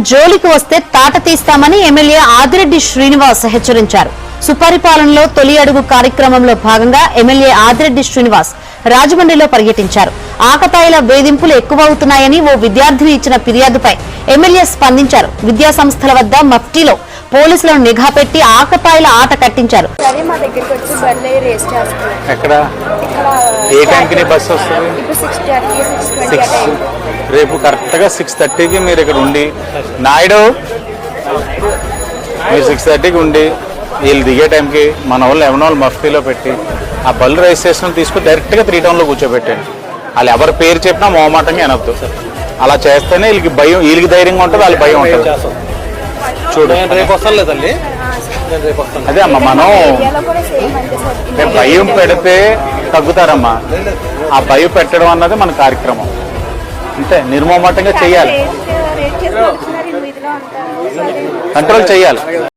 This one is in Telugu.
జోలికి వస్తే తాట తీస్తామని ఎమ్మెల్యే ఆదిరెడ్డి శ్రీనివాస్ హెచ్చరించారు. సుపరిపాలనలో తొలి అడుగు కార్యక్రమంలో భాగంగా ఎమ్మెల్యే ఆదిరెడ్డి శ్రీనివాస్ రాజమండ్రిలో పర్యటించారు. ఆకతాయిల వేధింపులు ఎక్కువవుతున్నాయని ఓ విద్యార్థిని ఇచ్చిన ఫిర్యాదుపై ఎమ్మెల్యే స్పందించారు. విద్యా సంస్థల వద్ద మఫ్టీలో పోలీసులను నిఘా పెట్టి ఆకతాయిల ఆట కట్టించారు. రేపు కరెక్ట్ గా 6:30కి మీరు ఇక్కడ ఉండి నాయుడు మీరు 6:30కి ఉండి వీళ్ళు దిగే టైంకి మన వాళ్ళు ఎవరి మఫ్టీలో పెట్టి ఆ బళ్ళు రిజిస్ట్రేషన్ తీసుకుని డైరెక్ట్గా 3 టౌన్లో కూర్చోబెట్టండి. వాళ్ళు ఎవరి పేరు చెప్పినా మొహమాటంగా అనొద్దు. అలా చేస్తేనే వీళ్ళకి భయం, వీళ్ళకి ధైర్యంగా ఉంటుంది, వాళ్ళకి భయం ఉంటుంది. చూడు అదే అమ్మా, మనం భయం పెడితే తగ్గుతారమ్మా. ఆ భయం పెట్టడం అన్నది మన కార్యక్రమం. అంతే, నిర్మోహమాటంగా చెయ్యాలి, కంట్రోల్ చెయ్యాలి.